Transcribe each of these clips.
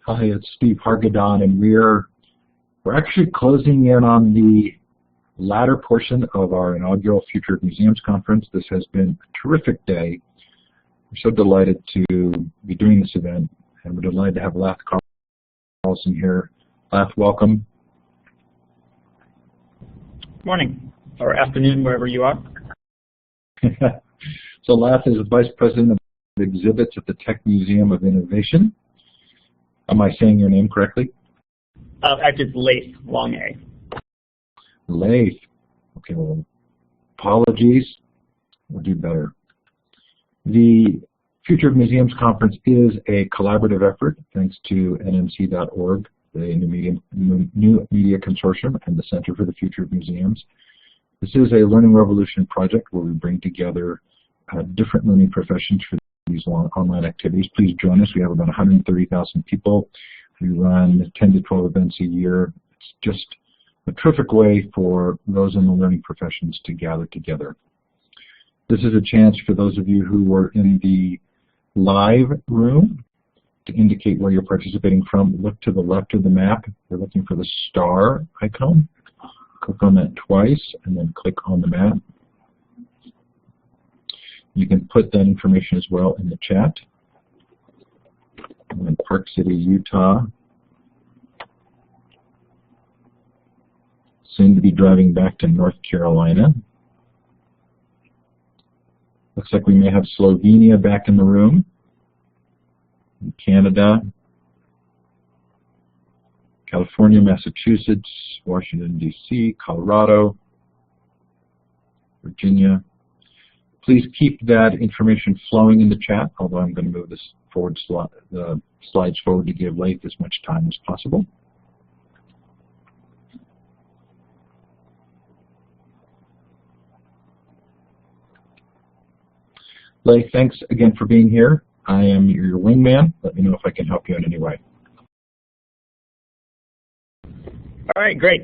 Hi, it's Steve Hargadon, and we're actually closing in on the latter portion of our inaugural Future of Museums conference. This has been a terrific day. We're so delighted to be doing this event, and we're delighted to have Lath Carlson here. Lath, welcome. Morning, or afternoon, wherever you are. So Lath is the Vice President of Exhibits at the Tech Museum of Innovation. Am I saying your name correctly? Actually, it's Lath, long A. Lath. Okay, well, apologies. We'll do better. The Future of Museums Conference is a collaborative effort thanks to nmc.org, the New Media Consortium, and the Center for the Future of Museums. This is a Learning Revolution project where we bring together different learning professions for these online activities. Please join us. We have about 130,000 people. We run 10 to 12 events a year. It's just a terrific way for those in the learning professions to gather together. This is a chance for those of you who were in the live room to indicate where you're participating from. Look to the left of the map. We're looking for the star icon. Click on that twice and then click on the map. You can put that information as well in the chat. I'm in Park City, Utah. Soon to be driving back to North Carolina. Looks like we may have Slovenia back in the room. Canada, California, Massachusetts, Washington, D.C., Colorado, Virginia. Please keep that information flowing in the chat, although I'm going to move this slides forward to give Lath as much time as possible. Lath, thanks again for being here. I am your wingman. Let me know if I can help you in any way. All right, great.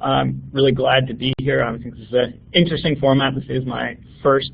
I'm really glad to be here. I think this is an interesting format. This is my first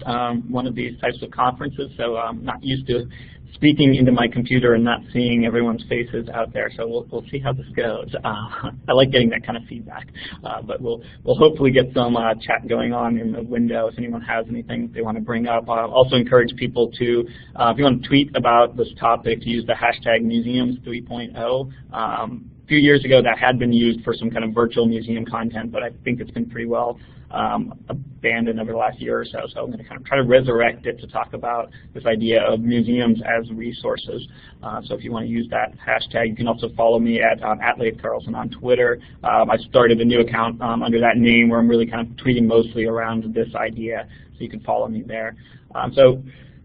one of these types of conferences, so I'm not used to speaking into my computer and not seeing everyone's faces out there. So we'll see how this goes. I like getting that kind of feedback, but we'll hopefully get some chat going on in the window if anyone has anything they want to bring up. I'll also encourage people to, if you want to tweet about this topic, to use the hashtag Museums 3.0. A few years ago, that had been used for some kind of virtual museum content, but I think it's been pretty well abandoned over the last year or so. So I'm going to kind of try to resurrect it to talk about this idea of museums as resources. So if you want to use that hashtag, you can also follow me at Lath Carlson on Twitter. I started a new account under that name where I'm really kind of tweeting mostly around this idea, so you can follow me there.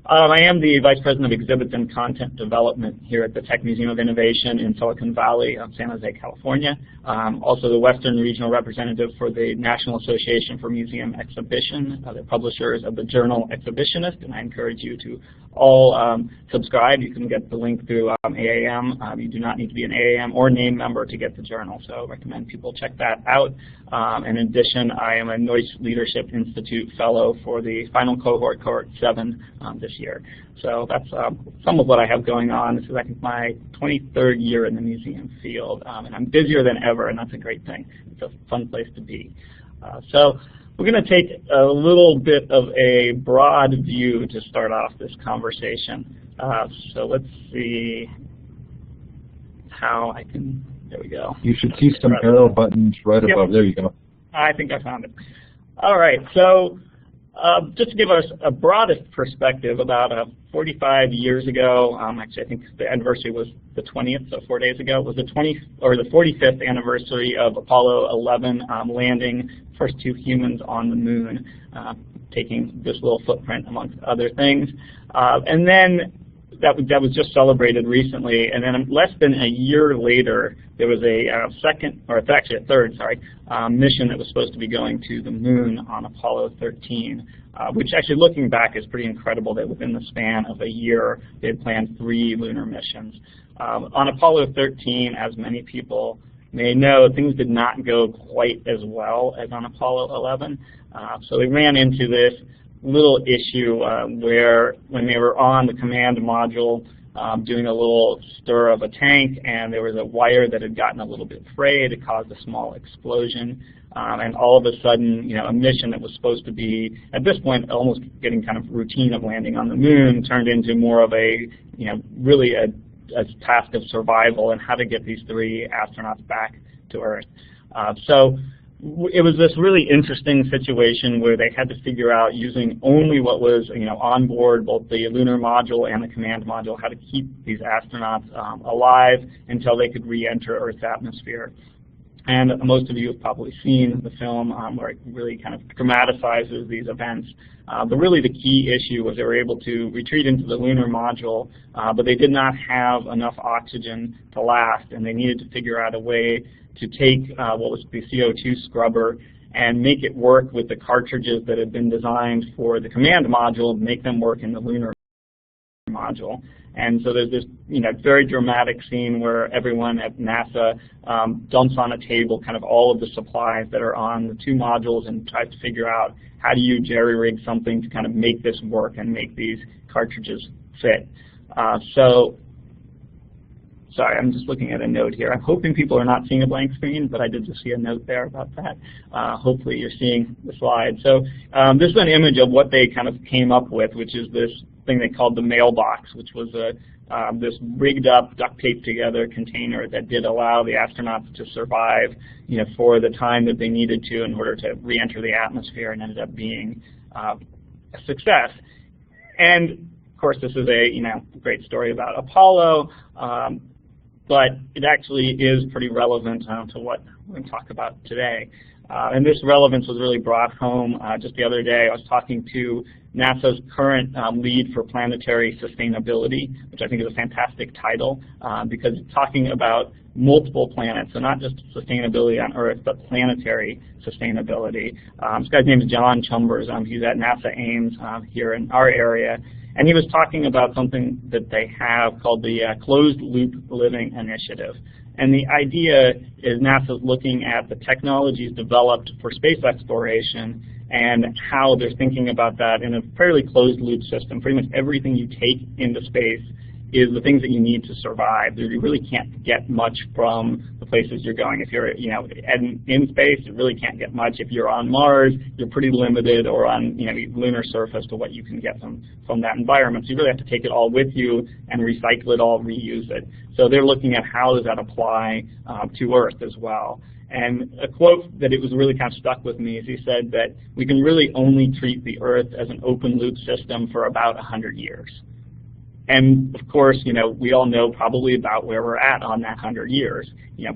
I am the Vice President of Exhibits and Content Development here at the Tech Museum of Innovation in Silicon Valley, San Jose, California. Also the Western Regional Representative for the National Association for Museum Exhibition, the publishers of the journal Exhibitionist, and I encourage you to all subscribe. You can get the link through AAM. You do not need to be an AAM or NAME member to get the journal, so I recommend people check that out. In addition, I am a Noyce Leadership Institute Fellow for the final cohort, Cohort 7, this year. So that's some of what I have going on. This is, I think, my 23rd year in the museum field, and I'm busier than ever, and that's a great thing. It's a fun place to be. So we're going to take a little bit of a broad view to start off this conversation. So let's see how I can, there we go. You should see some arrow buttons right above. There you go. I think I found it. All right, so just to give us a broadest perspective, about 45 years ago, actually I think the anniversary was the 20th, so 4 days ago, was the 45th anniversary of Apollo 11 landing first 2 humans on the moon, taking this little footprint amongst other things. And then that was just celebrated recently, and then less than a year later, there was a third mission that was supposed to be going to the moon on Apollo 13, which actually, looking back, is pretty incredible that within the span of a year, they had planned 3 lunar missions. On Apollo 13, as many people may know, things did not go quite as well as on Apollo 11. So they ran into this little issue where when they were on the command module, doing a little stir of a tank, and there was a wire that had gotten a little bit frayed. It caused a small explosion, and all of a sudden, a mission that was supposed to be, at this point, almost getting kind of routine of landing on the moon turned into more of a, really a task of survival and how to get these 3 astronauts back to Earth. So it was this really interesting situation where they had to figure out, using only what was on board, both the lunar module and the command module, how to keep these astronauts alive until they could re-enter Earth's atmosphere. And most of you have probably seen the film where it really kind of dramatizes these events. But really the key issue was they were able to retreat into the lunar module, but they did not have enough oxygen to last, and they needed to figure out a way to take what was the CO2 scrubber and make it work with the cartridges that had been designed for the command module, make them work in the lunar module. And so there's this very dramatic scene where everyone at NASA dumps on a table kind of all of the supplies that are on the 2 modules and tries to figure out how do you jerry-rig something to kind of make this work and make these cartridges fit. Sorry, I'm just looking at a note here. I'm hoping people are not seeing a blank screen, but I did just see a note there about that. Hopefully you're seeing the slide. So this is an image of what they kind of came up with, which is this thing they called the mailbox, which was this rigged up, duct taped together container that did allow the astronauts to survive for the time that they needed to in order to re-enter the atmosphere, and ended up being a success. And of course, this is a great story about Apollo. But it actually is pretty relevant to what we're going to talk about today. And this relevance was really brought home just the other day. I was talking to NASA's current lead for planetary sustainability, which I think is a fantastic title, because it's talking about multiple planets, so not just sustainability on Earth, but planetary sustainability. This guy's name is John Chambers. He's at NASA Ames here in our area. And he was talking about something that they have called the Closed Loop Living Initiative. And the idea is NASA's looking at the technologies developed for space exploration and how they're thinking about that in a fairly closed loop system. Pretty much everything you take into space is the things that you need to survive. You really can't get much from the places you're going. If you're in space, you really can't get much. If you're on Mars, you're pretty limited, or on lunar surface, to what you can get from that environment. So you really have to take it all with you and recycle it all, reuse it. So they're looking at how does that apply to Earth as well. And a quote that it was really kind of stuck with me is he said that we can really only treat the Earth as an open loop system for about 100 years. And of course, we all know probably about where we're at on that 100 years.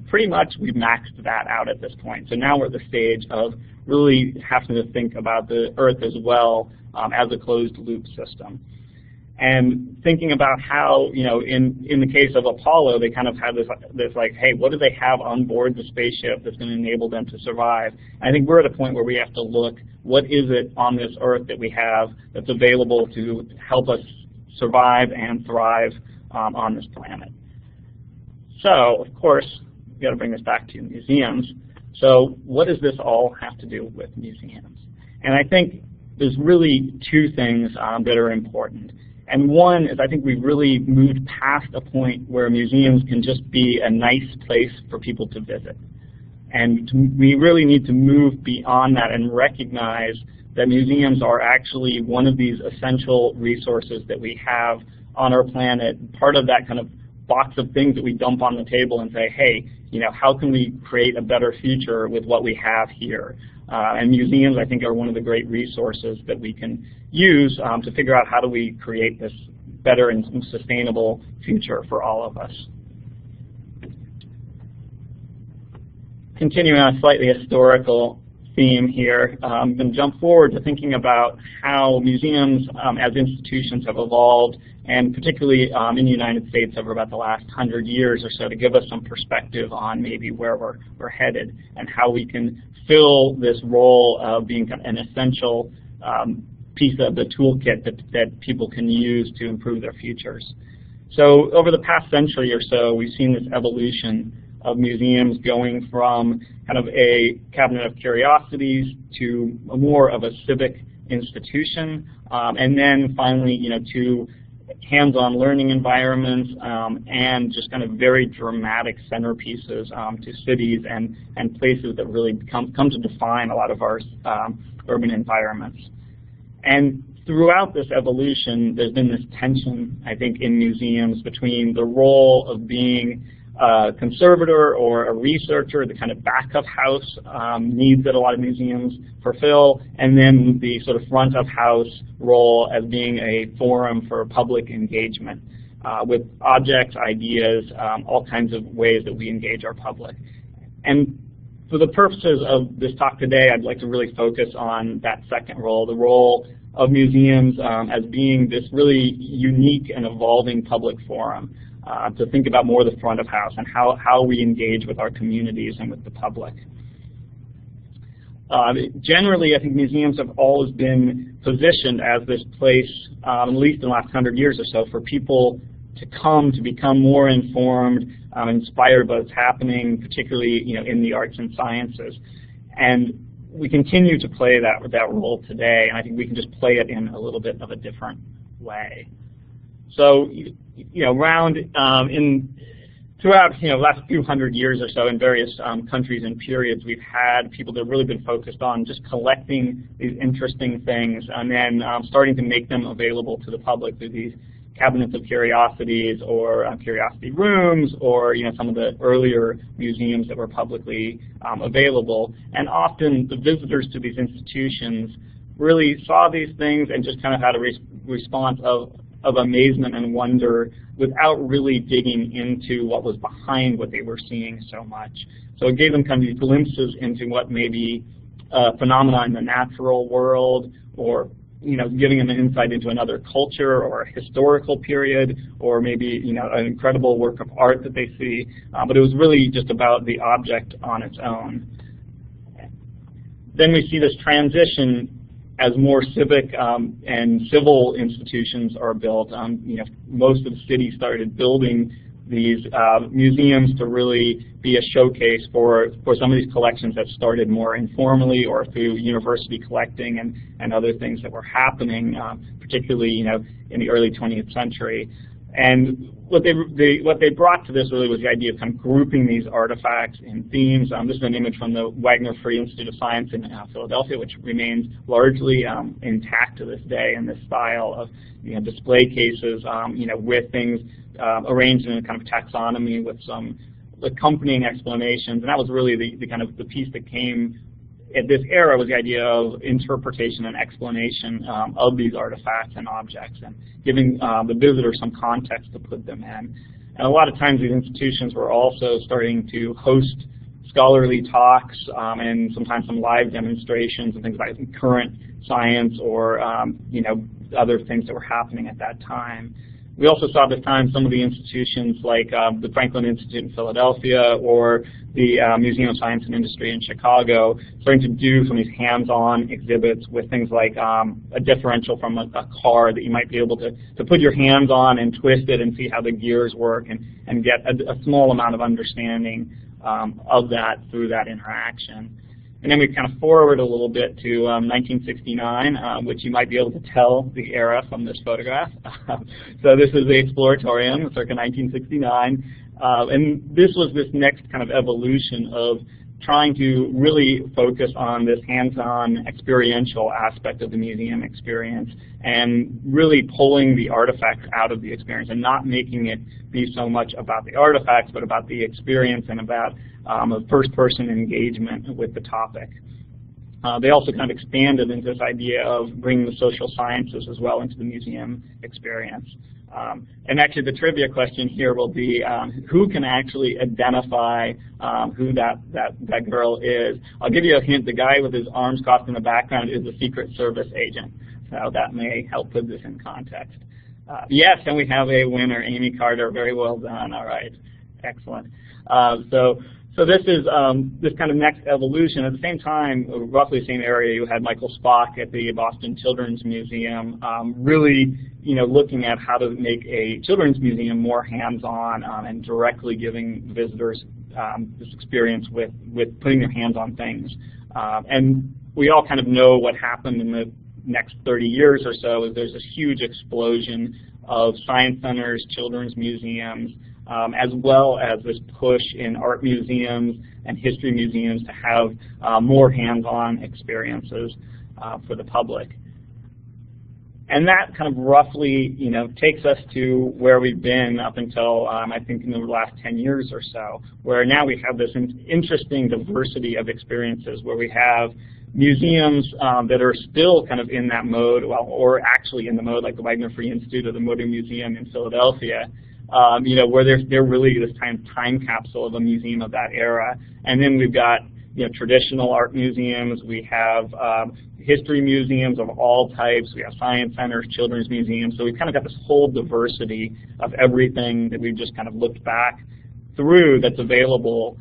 Pretty much we've maxed that out at this point. So now we're at the stage of really having to think about the Earth as well as a closed loop system. And thinking about how, in the case of Apollo, they kind of have this like, hey, what do they have on board the spaceship that's going to enable them to survive? And I think we're at a point where we have to look, what is it on this Earth that we have that's available to help us survive and thrive on this planet? So, of course, we've got to bring this back to museums. So what does this all have to do with museums? And I think there's really 2 things that are important. And one is I think we've really moved past a point where museums can just be a nice place for people to visit. And we really need to move beyond that and recognize that museums are actually one of these essential resources that we have on our planet, part of that kind of box of things that we dump on the table and say, hey, how can we create a better future with what we have here? And museums, I think, are one of the great resources that we can use to figure out how do we create this better and sustainable future for all of us. Continuing on a slightly historical theme here, I'm going to jump forward to thinking about how museums as institutions have evolved, and particularly in the United States over about the last 100 years or so, to give us some perspective on maybe where we're headed and how we can fill this role of being an essential piece of the toolkit that people can use to improve their futures. So over the past century or so, we've seen this evolution of museums going from kind of a cabinet of curiosities to more of a civic institution, and then finally, to hands-on learning environments, and just kind of very dramatic centerpieces to cities and places that really come to define a lot of our urban environments. And throughout this evolution, there's been this tension, I think, in museums between the role of being a conservator or a researcher, the kind of back-of-house needs that a lot of museums fulfill, and then the sort of front-of-house role as being a forum for public engagement with objects, ideas, all kinds of ways that we engage our public. And for the purposes of this talk today, I'd like to really focus on that second role, the role of museums as being this really unique and evolving public forum. To think about more the front of house and how we engage with our communities and with the public. Generally, I think museums have always been positioned as this place, at least in the last 100 years or so, for people to come to become more informed, inspired by what's happening, particularly in the arts and sciences. And we continue to play that role today, and I think we can just play it in a little bit of a different way. So, throughout the last few hundred years or so in various countries and periods, we've had people that have really been focused on just collecting these interesting things and then starting to make them available to the public through these cabinets of curiosities or curiosity rooms or some of the earlier museums that were publicly available. And often the visitors to these institutions really saw these things and just kind of had a response of amazement and wonder without really digging into what was behind what they were seeing so much. So it gave them kind of these glimpses into what may be a phenomenon in the natural world, or giving them an insight into another culture or a historical period, or maybe an incredible work of art that they see. But it was really just about the object on its own. Then we see this transition as more civic and civil institutions are built. Most of the cities started building these museums to really be a showcase for some of these collections that started more informally or through university collecting and other things that were happening, particularly in the early 20th century. And what they brought to this really was the idea of kind of grouping these artifacts in themes. This is an image from the Wagner Free Institute of Science in Philadelphia, which remains largely intact to this day in this style of display cases, with things arranged in a kind of taxonomy with some accompanying explanations. And that was really the kind of the piece that came at this era, was the idea of interpretation and explanation of these artifacts and objects, and giving the visitor some context to put them in. And a lot of times these institutions were also starting to host scholarly talks and sometimes some live demonstrations and things about current science or other things that were happening at that time. We also saw at this time some of the institutions like the Franklin Institute in Philadelphia or the Museum of Science and Industry in Chicago starting to do some of these hands-on exhibits with things like a differential from a car that you might be able to put your hands on and twist it and see how the gears work and get a small amount of understanding of that through that interaction. And then we kind of forward a little bit to 1969, which you might be able to tell the era from this photograph. So this is the Exploratorium, circa 1969. And this was this next kind of evolution of trying to really focus on this hands-on experiential aspect of the museum experience and really pulling the artifacts out of the experience and not making it be so much about the artifacts but about the experience and about a first-person engagement with the topic. They also kind of expanded into this idea of bringing the social sciences as well into the museum experience. And actually the trivia question here will be who can actually identify who that girl is. I'll give you a hint. The guy with his arms crossed in the background is a Secret Service agent. So that may help put this in context. Yes, and we have a winner, Amy Carter. Very well done. All right. Excellent. So this is this kind of next evolution. At the same time, roughly the same area, you had Michael Spock at the Boston Children's Museum, really, looking at how to make a children's museum more hands-on and directly giving visitors this experience with putting their hands on things. And we all kind of know what happened in the next 30 years or so. Is there's this huge explosion of science centers, children's museums, as well as this push in art museums and history museums to have more hands-on experiences for the public. And that kind of roughly, takes us to where we've been up until, I think, in the last 10 years or so, where now we have this interesting diversity of experiences where we have museums that are still kind of in that mode, or actually in the mode like the Wagner Free Institute or the Motor Museum in Philadelphia, where they're really this time capsule of a museum of that era. And then we've got traditional art museums. We have history museums of all types. We have science centers, children's museums. So we've kind of got this whole diversity of everything that we've just kind of looked back through that's available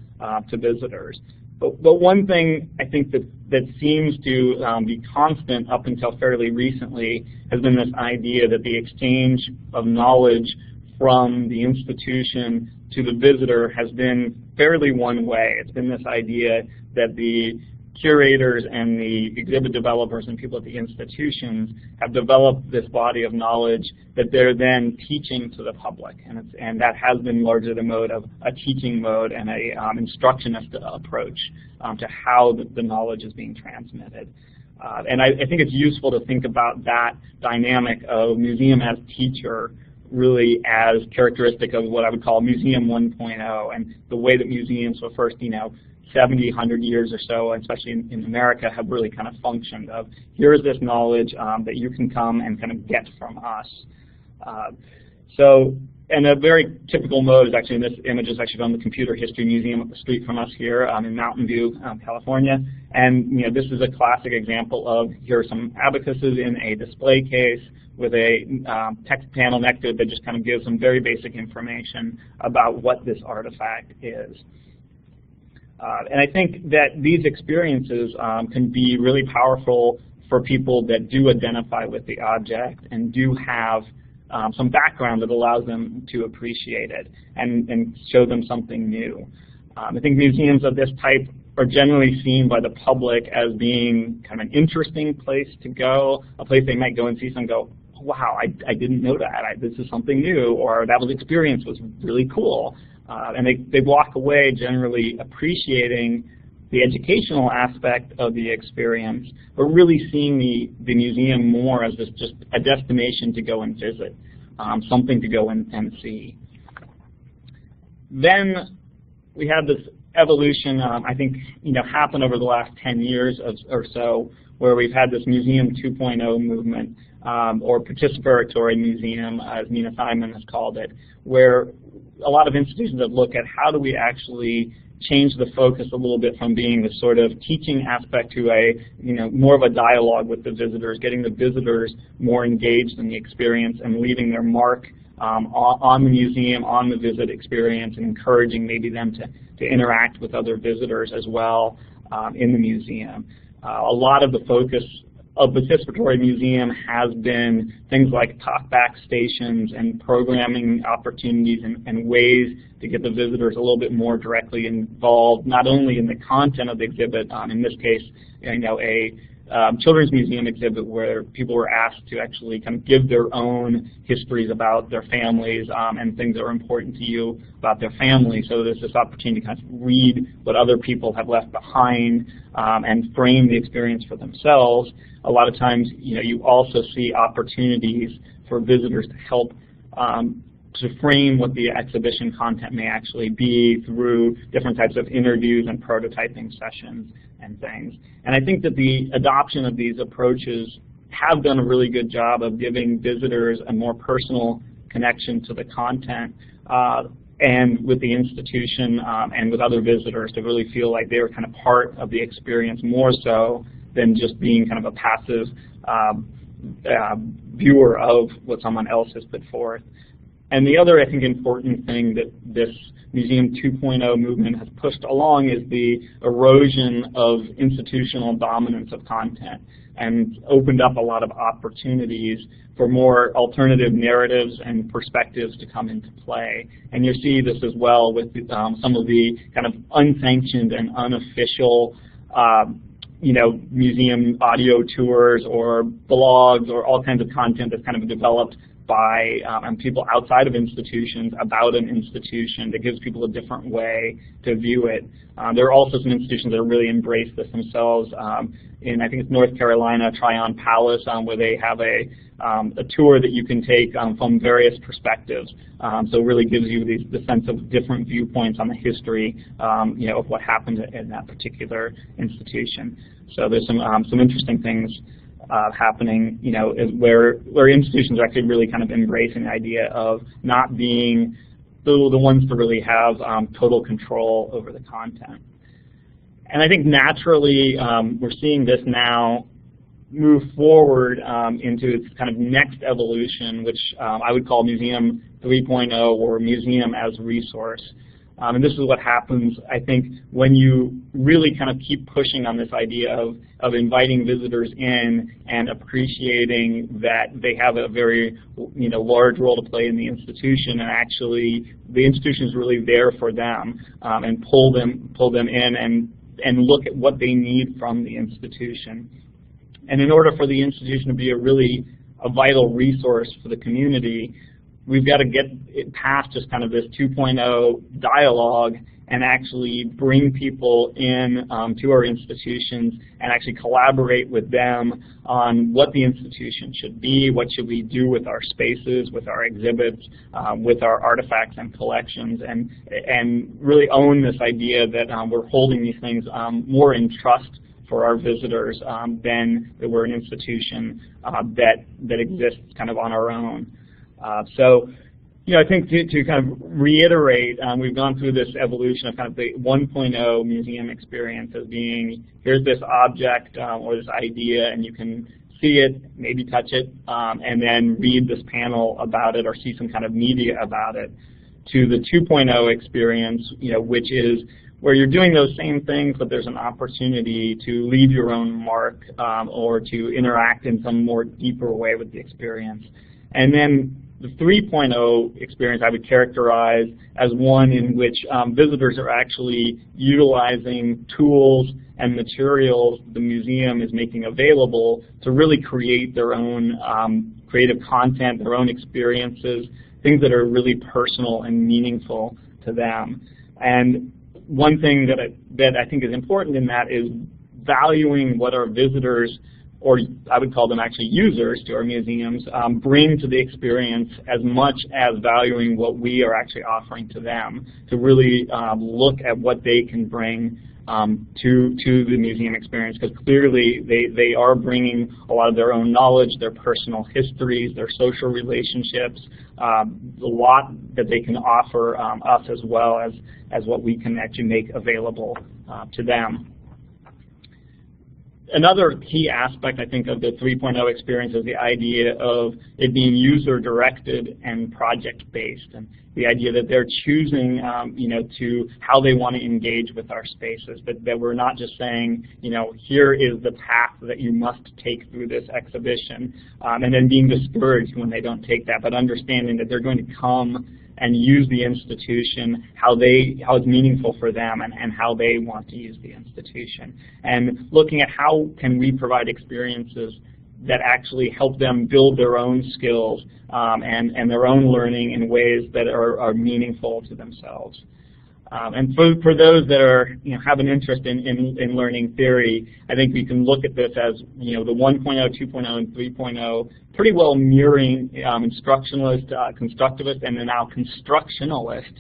to visitors. But one thing I think that seems to be constant up until fairly recently has been this idea that the exchange of knowledge from the institution to the visitor has been fairly one way. It's been this idea that the curators and the exhibit developers and people at the institutions have developed this body of knowledge that they're then teaching to the public, and that has been largely the mode of a teaching mode and a instructionist approach to how the knowledge is being transmitted. And I think it's useful to think about that dynamic of museum as teacher really as characteristic of what I would call Museum 1.0, and the way that museums for the first 70, 100 years or so, especially in America, have really kind of functioned of, here is this knowledge that you can come and kind of get from us. And a very typical mode is actually, in this image is actually from the Computer History Museum up the street from us here in Mountain View, California. And this is a classic example of, here are some abacuses in a display case with a text panel next to it that just kind of gives some very basic information about what this artifact is. And I think that these experiences can be really powerful for people that do identify with the object and do have some background that allows them to appreciate it and show them something new. I think museums of this type are generally seen by the public as being kind of an interesting place to go, a place they might go and see something and go, wow, I didn't know that. This is something new, or that experience was really cool. And they walk away generally appreciating the educational aspect of the experience, but really seeing the museum more as just a destination to go and visit, something to go and see. Then we have this evolution, I think, happen over the last 10 years or so, where we've had this Museum 2.0 movement, or participatory museum, as Nina Simon has called it, where a lot of institutions have looked at how do we actually change the focus a little bit from being the sort of teaching aspect to a, more of a dialogue with the visitors, getting the visitors more engaged in the experience and leaving their mark on the museum, on the visit experience, and encouraging maybe them to interact with other visitors as well in the museum. A lot of the focus of the participatory museum has been things like talkback stations and programming opportunities and ways to get the visitors a little bit more directly involved, not only in the content of the exhibit, in this case, a children's museum exhibit where people were asked to actually kind of give their own histories about their families and things that are important to you about their family. So there's this opportunity to kind of read what other people have left behind and frame the experience for themselves. A lot of times, you also see opportunities for visitors to help to frame what the exhibition content may actually be through different types of interviews and prototyping sessions and things. And I think that the adoption of these approaches have done a really good job of giving visitors a more personal connection to the content and with the institution and with other visitors to really feel like they were kind of part of the experience more so than just being kind of a passive viewer of what someone else has put forth. And the other, I think, important thing that this Museum 2.0 movement has pushed along is the erosion of institutional dominance of content and opened up a lot of opportunities for more alternative narratives and perspectives to come into play. And you see this as well with some of the kind of unsanctioned and unofficial museum audio tours or blogs or all kinds of content that's kind of developed by and people outside of institutions about an institution that gives people a different way to view it. There are also some institutions that really embrace this themselves. In, I think it's North Carolina, Tryon Palace, where they have a tour that you can take from various perspectives. So it really gives you the sense of different viewpoints on the history, of what happened in that particular institution. So there's some interesting things happening, where institutions are actually really kind of embracing the idea of not being the ones to really have total control over the content. And I think naturally we're seeing this now move forward into its kind of next evolution, which I would call Museum 3.0 or Museum as Resource. And this is what happens, I think, when you really kind of keep pushing on this idea of inviting visitors in and appreciating that they have a very large role to play in the institution, and actually the institution is really there for them, and pull them in and look at what they need from the institution. And in order for the institution to be a vital resource for the community, we've got to get it past just kind of this 2.0 dialogue and actually bring people in to our institutions and actually collaborate with them on what the institution should be, what should we do with our spaces, with our exhibits, with our artifacts and collections, and really own this idea that we're holding these things more in trust for our visitors than that we're an institution that exists kind of on our own. So, I think to kind of reiterate, we've gone through this evolution of kind of the 1.0 museum experience as being, here's this object or this idea, and you can see it, maybe touch it, and then read this panel about it or see some kind of media about it, to the 2.0 experience, which is where you're doing those same things, but there's an opportunity to leave your own mark or to interact in some more deeper way with the experience. And then the 3.0 experience I would characterize as one in which visitors are actually utilizing tools and materials the museum is making available to really create their own creative content, their own experiences, things that are really personal and meaningful to them. And one thing that I think is important in that is valuing what our visitors, or I would call them actually users to our museums, bring to the experience as much as valuing what we are actually offering to them, to really look at what they can bring to the museum experience, because clearly they are bringing a lot of their own knowledge, their personal histories, their social relationships, a lot that they can offer us as well as what we can actually make available to them. Another key aspect, I think, of the 3.0 experience is the idea of it being user-directed and project-based, and the idea that they're choosing, to how they want to engage with our spaces. That we're not just saying, here is the path that you must take through this exhibition, and then being discouraged when they don't take that, but understanding that they're going to come and use the institution how it's meaningful for them and how they want to use the institution. And looking at how can we provide experiences that actually help them build their own skills and their own learning in ways that are meaningful to themselves. And for those that are have an interest in learning theory, I think we can look at this as the 1.0, 2.0, and 3.0 pretty well mirroring instructionalist, constructivist, and then now constructionalist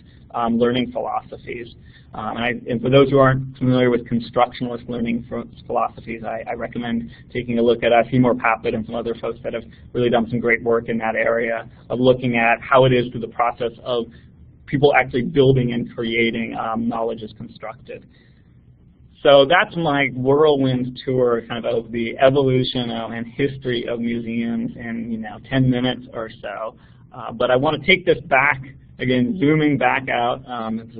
learning philosophies. And for those who aren't familiar with constructionalist learning philosophies, I recommend taking a look at Seymour Papert and some other folks that have really done some great work in that area of looking at how it is through the process of people actually building and creating knowledge is constructed. So that's my whirlwind tour kind of the evolution and history of museums in 10 minutes or so. But I want to take this back, again, zooming back out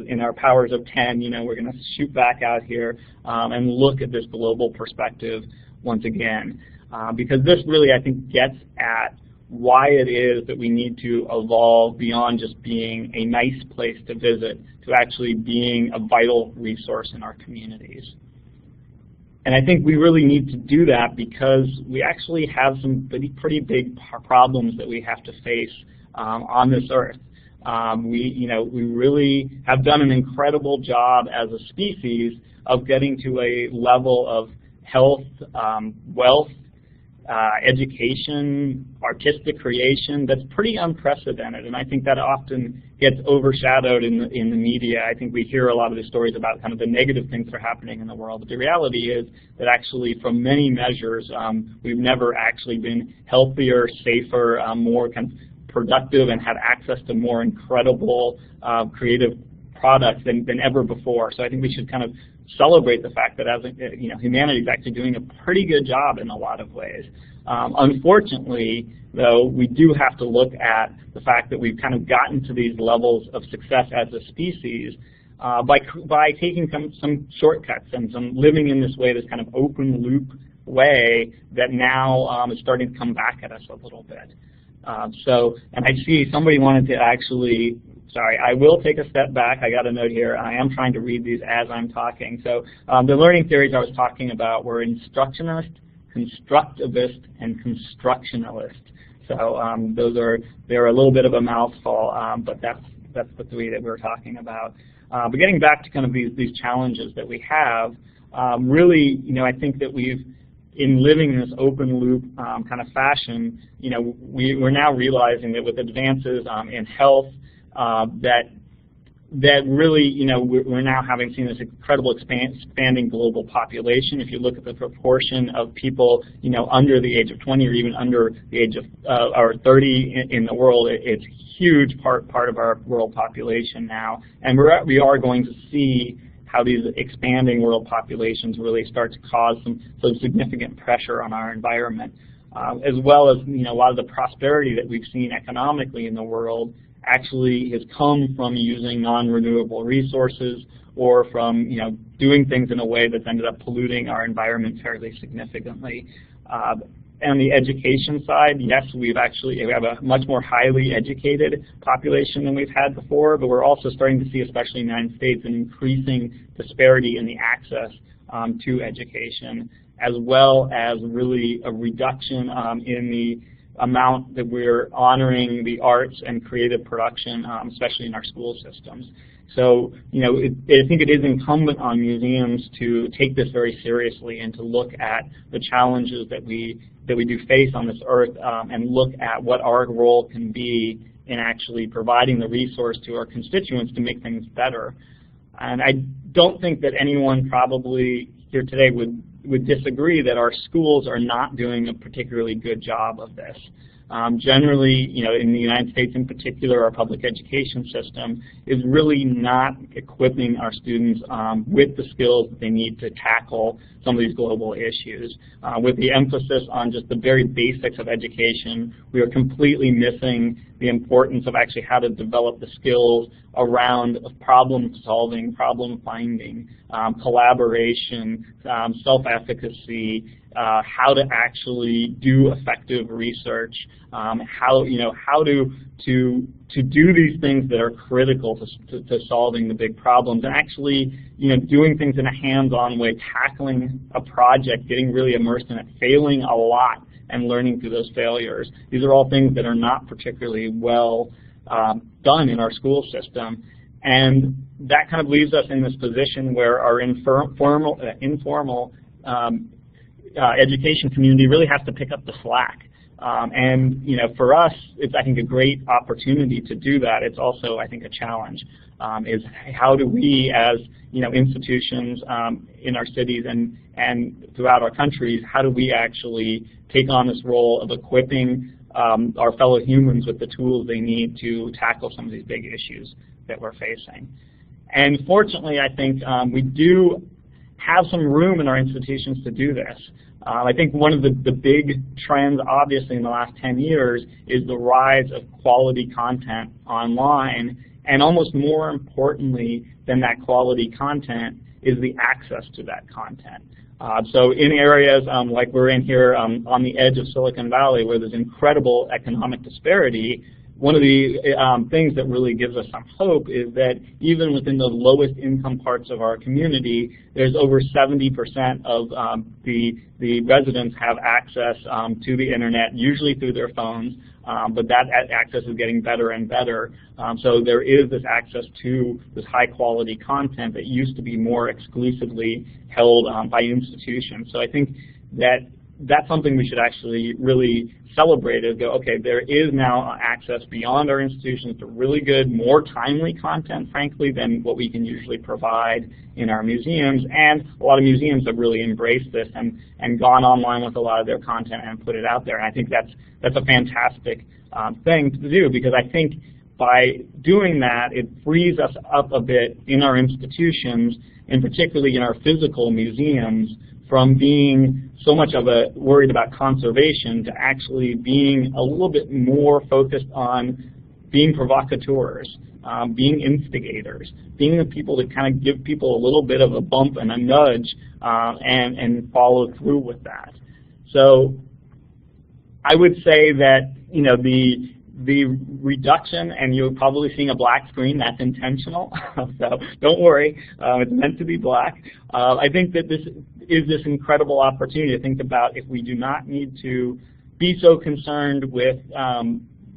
in our powers of 10, we're going to shoot back out here and look at this global perspective once again. Because this really, I think, gets at why it is that we need to evolve beyond just being a nice place to visit to actually being a vital resource in our communities. And I think we really need to do that because we actually have some pretty big problems that we have to face on this earth. We really have done an incredible job as a species of getting to a level of health, wealth, education, artistic creation that's pretty unprecedented, and I think that often gets overshadowed in the media. I think we hear a lot of the stories about kind of the negative things that are happening in the world, but the reality is that actually from many measures we've never actually been healthier, safer, more kind of productive, and had access to more incredible creative products than ever before. So I think we should kind of celebrate the fact that as humanity is actually doing a pretty good job in a lot of ways. Unfortunately, though, we do have to look at the fact that we've kind of gotten to these levels of success as a species by taking some shortcuts and some living in this way, this kind of open loop way that now is starting to come back at us a little bit. And I see somebody wanted to actually, sorry, I will take a step back. I got a note here. I am trying to read these as I'm talking. So the learning theories I was talking about were instructionist, constructivist, and constructionalist. So they're a little bit of a mouthful, but that's the three that we're talking about. But getting back to kind of these challenges that we have, really, I think that in living in this open loop kind of fashion, we're now realizing that with advances in health, that really, we're now having seen this incredible expanding global population. If you look at the proportion of people, under the age of 20 or even under the age of or 30 in the world, it's a huge part of our world population now, and we are going to see how these expanding world populations really start to cause some significant pressure on our environment, as well as a lot of the prosperity that we've seen economically in the world actually has come from using non-renewable resources or from doing things in a way that's ended up polluting our environment fairly significantly. On the education side, yes, we have a much more highly educated population than we've had before, but we're also starting to see, especially in the United States, an increasing disparity in the access to education, as well as really a reduction in the amount that we're honoring the arts and creative production, especially in our school systems. So, I think it is incumbent on museums to take this very seriously and to look at the challenges that we do face on this earth, and look at what our role can be in actually providing the resource to our constituents to make things better. And I don't think that anyone probably here today would disagree that our schools are not doing a particularly good job of this. Generally, in the United States in particular, our public education system is really not equipping our students with the skills that they need to tackle some of these global issues. With the emphasis on just the very basics of education, we are completely missing the importance of actually how to develop the skills around problem solving, problem finding, collaboration, self-efficacy, how to actually do effective research, how to do these things that are critical to solving the big problems, and actually doing things in a hands-on way, tackling a project, getting really immersed in it, failing a lot, and learning through those failures. These are all things that are not particularly well done in our school system, and that kind of leaves us in this position where our informal education community really has to pick up the slack. And for us, it's I think a great opportunity to do that. It's also I think a challenge. Is how do we as institutions in our cities and throughout our countries, how do we actually take on this role of equipping our fellow humans with the tools they need to tackle some of these big issues that we're facing? And fortunately, I think we do have some room in our institutions to do this. I think one of the big trends, obviously, in the last 10 years is the rise of quality content online, and almost more importantly than that quality content is the access to that content. So in areas like we're in here on the edge of Silicon Valley, where there's incredible economic disparity, one of the things that really gives us some hope is that even within the lowest income parts of our community, there's over 70% of the residents have access to the internet, usually through their phones, but that access is getting better and better. So there is this access to this high quality content that used to be more exclusively held by institutions. So I think that that's something we should actually really celebrate, is go, okay, there is now access beyond our institutions to really good, more timely content, frankly, than what we can usually provide in our museums. And a lot of museums have really embraced this and gone online with a lot of their content and put it out there. And I think that's a fantastic thing to do, because I think by doing that, it frees us up a bit in our institutions, and particularly in our physical museums, from being so much of a worried about conservation to actually being a little bit more focused on being provocateurs, being instigators, being the people that kind of give people a little bit of a bump and a nudge and follow through with that. So I would say that, you know, the reduction, and you're probably seeing a black screen, that's intentional, so don't worry, it's meant to be black. I think that this is this incredible opportunity to think about, if we do not need to be so concerned with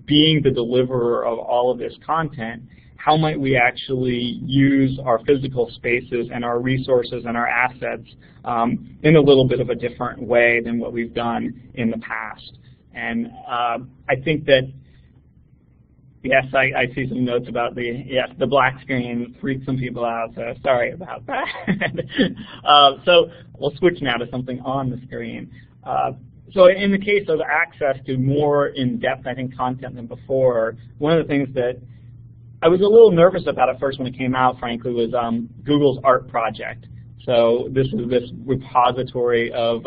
being the deliverer of all of this content, how might we actually use our physical spaces and our resources and our assets in a little bit of a different way than what we've done in the past. And I think that, yes, I see some notes about the black screen freaked some people out, so sorry about that. So we'll switch now to something on the screen. So in the case of access to more in-depth, I think, content than before, one of the things that I was a little nervous about at first when it came out, frankly, was Google's art project. So this is this repository of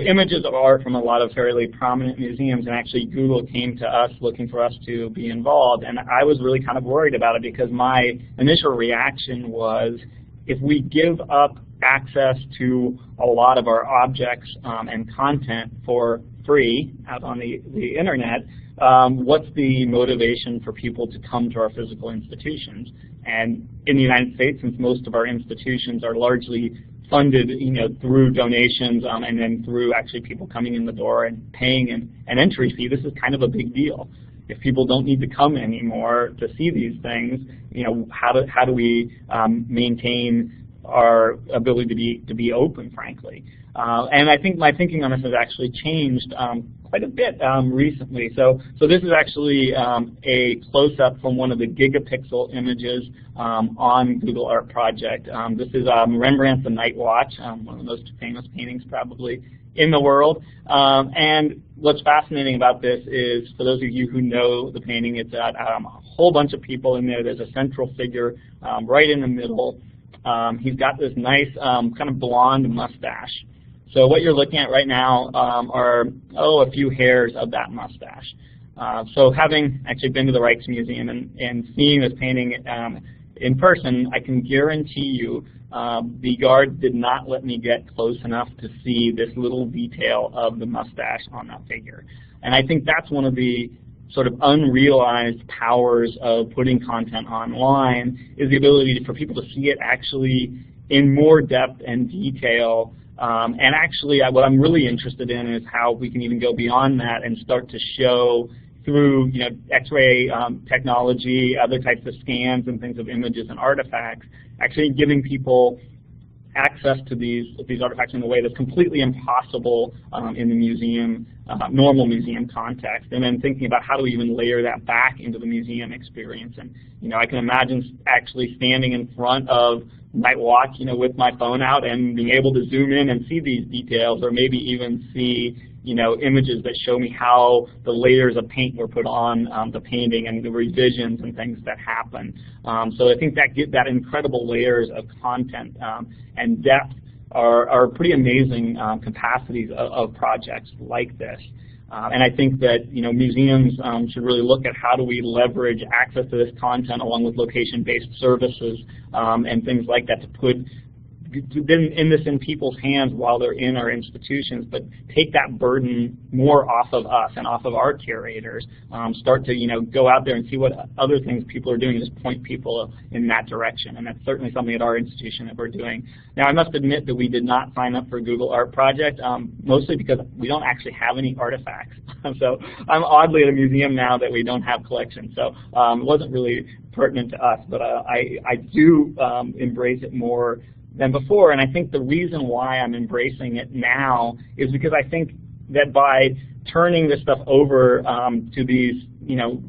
images of art from a lot of fairly prominent museums, and actually Google came to us looking for us to be involved, and I was really kind of worried about it, because my initial reaction was, if we give up access to a lot of our objects and content for free out on the internet, what's the motivation for people to come to our physical institutions? And in the United States, since most of our institutions are largely funded, you know, through donations and then through actually people coming in the door and paying an entry fee, this is kind of a big deal. If people don't need to come anymore to see these things, you know, how do we maintain our ability to be open, frankly? And I think my thinking on this has actually changed quite a bit recently. So this is actually a close-up from one of the gigapixel images on Google Art Project. This is Rembrandt's The Night Watch, one of the most famous paintings probably in the world. And what's fascinating about this is, for those of you who know the painting, it's got a whole bunch of people in there. There's a central figure right in the middle. He's got this nice kind of blonde mustache. So what you're looking at right now are, a few hairs of that mustache. So having actually been to the Rijksmuseum and seeing this painting in person, I can guarantee you the guard did not let me get close enough to see this little detail of the mustache on that figure. And I think that's one of the sort of unrealized powers of putting content online, is the ability for people to see it actually in more depth and detail. And actually, what I'm really interested in is how we can even go beyond that and start to show through, you know, X-ray technology, other types of scans and things of images and artifacts, actually giving people access to these artifacts in a way that's completely impossible in the museum, normal museum context. And then thinking about how do we even layer that back into the museum experience. And, you know, I can imagine actually standing in front of Night Watch, you know, with my phone out and being able to zoom in and see these details, or maybe even see, you know, images that show me how the layers of paint were put on the painting and the revisions and things that happen. So I think that incredible layers of content and depth are pretty amazing capacities of projects like this. And I think that, you know, museums should really look at how do we leverage access to this content along with location-based services and things like that to put in people's hands while they're in our institutions, but take that burden more off of us and off of our curators. Start to go out there and see what other things people are doing, just point people in that direction. And that's certainly something at our institution that we're doing. Now, I must admit that we did not sign up for Google Art Project, mostly because we don't actually have any artifacts. So I'm oddly at a museum now that we don't have collections. So it wasn't really pertinent to us, but I do embrace it more than before. And I think the reason why I'm embracing it now is because I think that by turning this stuff over to these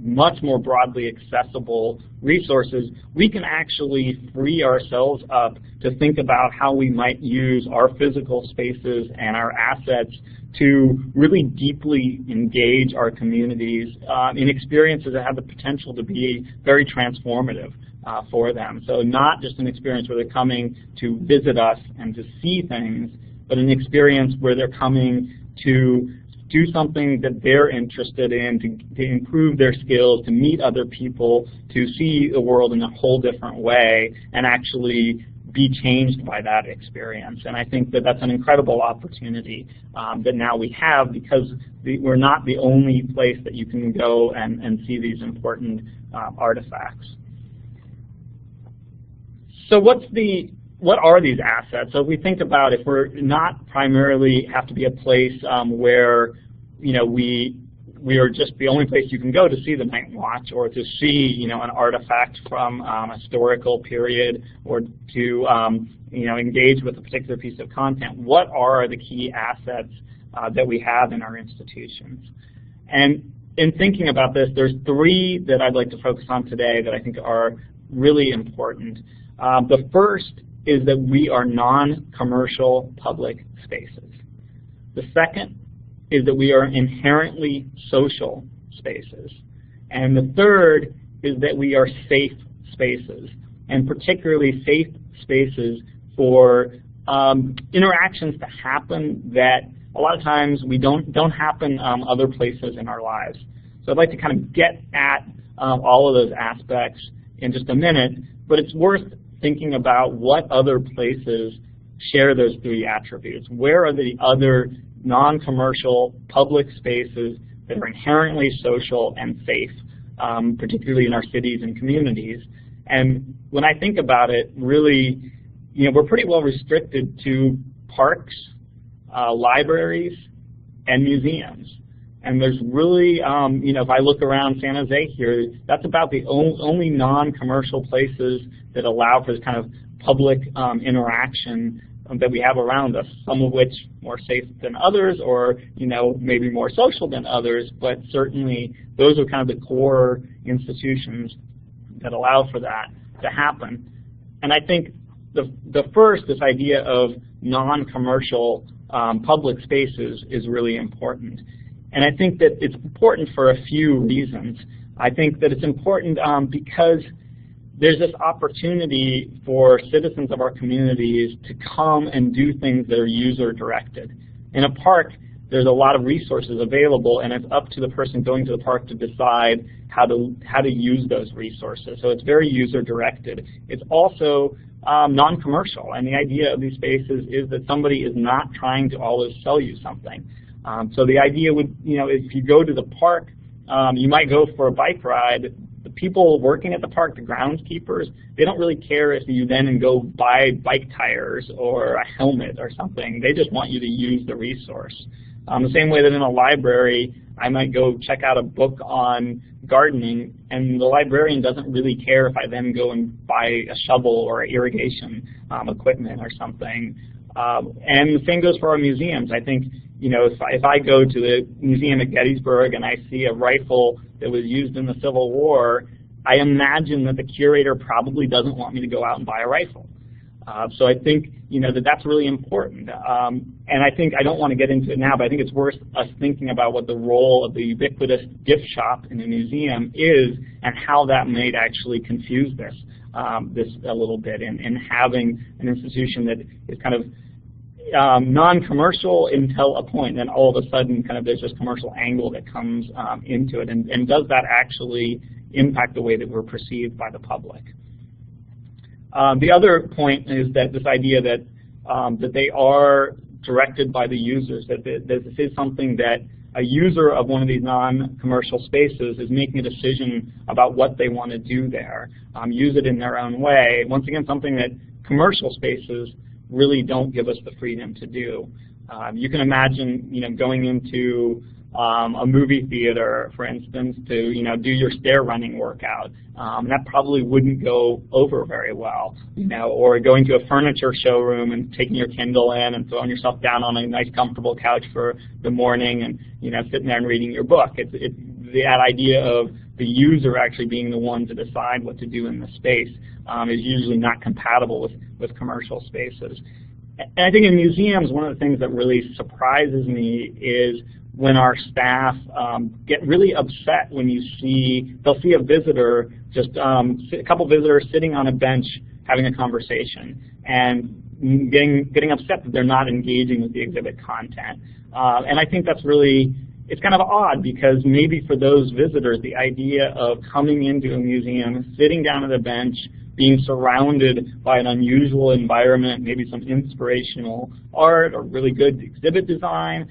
much more broadly accessible resources, we can actually free ourselves up to think about how we might use our physical spaces and our assets to really deeply engage our communities in experiences that have the potential to be very transformative for them. So not just an experience where they're coming to visit us and to see things, but an experience where they're coming to do something that they're interested in, to improve their skills, to meet other people, to see the world in a whole different way, and actually be changed by that experience. And I think that that's an incredible opportunity that now we have, because we're not the only place that you can go and see these important artifacts. So what are these assets? So if we think about, if we're not primarily have to be a place where we are just the only place you can go to see the Night Watch, or to see an artifact from a historical period, or to engage with a particular piece of content, what are the key assets that we have in our institutions? And in thinking about this, there's three that I'd like to focus on today that I think are really important. The first is that we are non-commercial public spaces. The second is that we are inherently social spaces. And the third is that we are safe spaces, and particularly safe spaces for interactions to happen that a lot of times we don't happen other places in our lives. So I'd like to kind of get at all of those aspects in just a minute, but it's worth thinking about what other places share those three attributes. Where are the other non-commercial public spaces that are inherently social and safe, particularly in our cities and communities? And when I think about it, really, we're pretty well restricted to parks, libraries, and museums. And there's really, if I look around San Jose here, that's about the only non-commercial places that allow for this kind of public interaction that we have around us, some of which more safe than others, or maybe more social than others, but certainly those are kind of the core institutions that allow for that to happen. And I think the first, this idea of non-commercial public spaces, is really important. And I think that it's important for a few reasons. I think that it's important because there's this opportunity for citizens of our communities to come and do things that are user-directed. In a park, there's a lot of resources available, and it's up to the person going to the park to decide how to use those resources. So it's very user-directed. It's also non-commercial, and the idea of these spaces is that somebody is not trying to always sell you something. So the idea would, if you go to the park, you might go for a bike ride. The people working at the park, the groundskeepers, they don't really care if you then go buy bike tires or a helmet or something. They just want you to use the resource. The same way that in a library, I might go check out a book on gardening, and the librarian doesn't really care if I then go and buy a shovel or irrigation equipment or something. And the same goes for our museums. I think, if I go to the museum at Gettysburg and I see a rifle that was used in the Civil War, I imagine that the curator probably doesn't want me to go out and buy a rifle. So I think, that's really important. And I think, I don't want to get into it now, but I think it's worth us thinking about what the role of the ubiquitous gift shop in a museum is, and how that might actually confuse this a little bit, in having an institution that is kind of non-commercial until a point, and then all of a sudden kind of there's this commercial angle that comes into it, and does that actually impact the way that we're perceived by the public? The other point is that this idea that that they are directed by the users, that this is something that a user of one of these non-commercial spaces is making a decision about what they want to do there, use it in their own way. Once again, something that commercial spaces really don't give us the freedom to do. You can imagine, going into a movie theater, for instance, to do your stair running workout. That probably wouldn't go over very well. Or going to a furniture showroom and taking your Kindle in and throwing yourself down on a nice, comfortable couch for the morning and sitting there and reading your book. It's that idea of the user actually being the one to decide what to do in the space is usually not compatible with commercial spaces. And I think in museums, one of the things that really surprises me is when our staff get really upset when they'll see a visitor, just a couple visitors sitting on a bench having a conversation, and getting upset that they're not engaging with the exhibit content. And I think that's really, it's kind of odd, because maybe for those visitors, the idea of coming into a museum, sitting down at a bench, being surrounded by an unusual environment, maybe some inspirational art or really good exhibit design,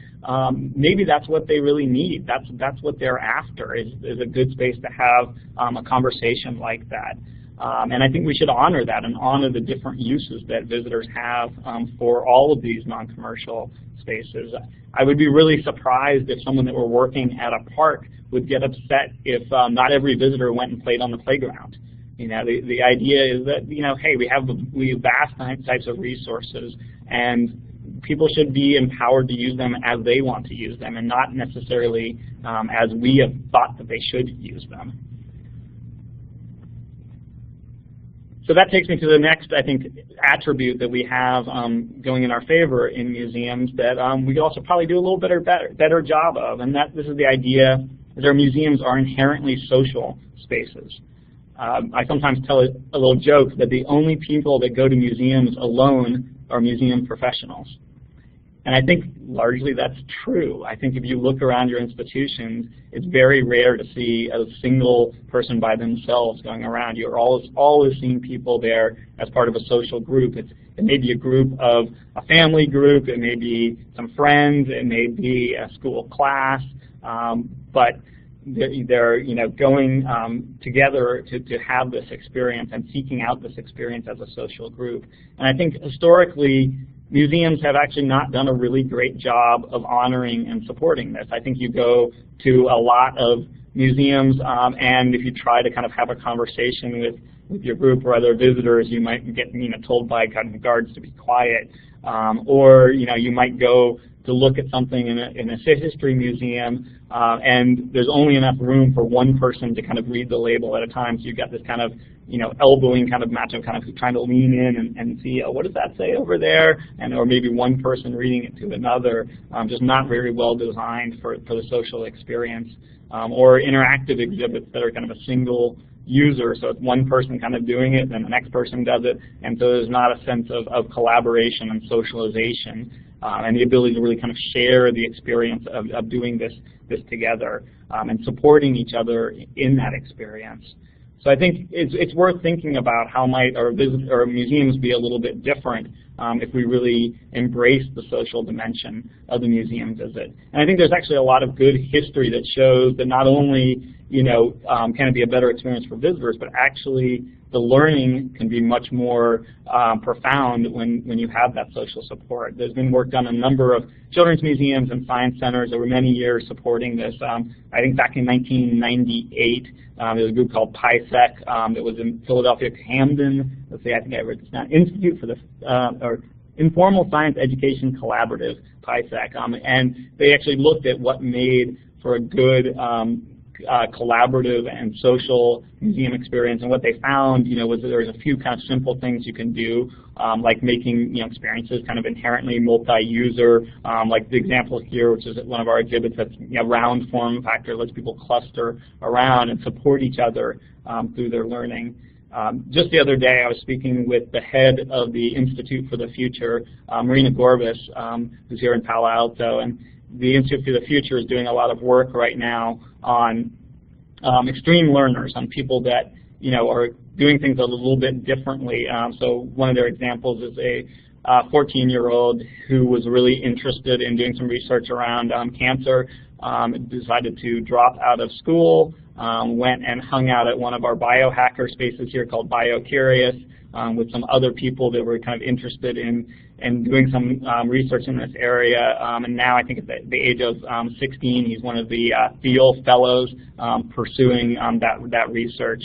maybe that's what they really need. That's what they're after, is a good space to have a conversation like that. And I think we should honor that and honor the different uses that visitors have for all of these non-commercial spaces. I would be really surprised if someone that were working at a park would get upset if not every visitor went and played on the playground. The idea is that, hey, we have vast types of resources, and people should be empowered to use them as they want to use them, and not necessarily as we have thought that they should use them. So that takes me to the next, I think, attribute that we have going in our favor in museums that we could also probably do a little better job of, and this is the idea that our museums are inherently social spaces. I sometimes tell a little joke that the only people that go to museums alone are museum professionals. And I think largely that's true. I think if you look around your institutions, it's very rare to see a single person by themselves going around. You're always seeing people there as part of a social group. It may be a group of a family group, it may be some friends, it may be a school class, but they're going together to have this experience and seeking out this experience as a social group. And I think historically, museums have actually not done a really great job of honoring and supporting this. I think you go to a lot of museums, and if you try to kind of have a conversation with your group or other visitors, you might get told by kind of guards to be quiet, or you might go to look at something in a history museum, and there's only enough room for one person to kind of read the label at a time. So you've got this kind of elbowing kind of matchup, kind of trying to lean in and see, oh, what does that say over there? Or maybe one person reading it to another, just not very well designed for the social experience. Or interactive exhibits that are kind of a single user, so it's one person kind of doing it, then the next person does it, and so there's not a sense of collaboration and socialization, and the ability to really kind of share the experience of doing this together, and supporting each other in that experience. So I think it's worth thinking about how might our museums be a little bit different if we really embrace the social dimension of the museum visit. And I think there's actually a lot of good history that shows that not only can it be a better experience for visitors, but actually the learning can be much more profound when you have that social support. There's been work done in a number of children's museums and science centers over many years supporting this. I think back in 1998, there was a group called PISEC that was in Philadelphia, Camden. Let's see, I think I read this now. Institute for the or Informal Science Education Collaborative, PISEC, and they actually looked at what made for a good collaborative and social museum experience, and what they found, was that there's a few kind of simple things you can do, like making experiences kind of inherently multi-user, like the example here, which is one of our exhibits that's round form factor, lets people cluster around and support each other through their learning. Just the other day, I was speaking with the head of the Institute for the Future, Marina Gorbis, who's here in Palo Alto, and the Institute for the Future is doing a lot of work right now on extreme learners, on people that are doing things a little bit differently. So one of their examples is a 14-year-old who was really interested in doing some research around cancer, decided to drop out of school, went and hung out at one of our biohacker spaces here called BioCurious with some other people that were kind of interested in doing some research in this area. And now I think at the age of 16, he's one of the Thiel Fellows pursuing that research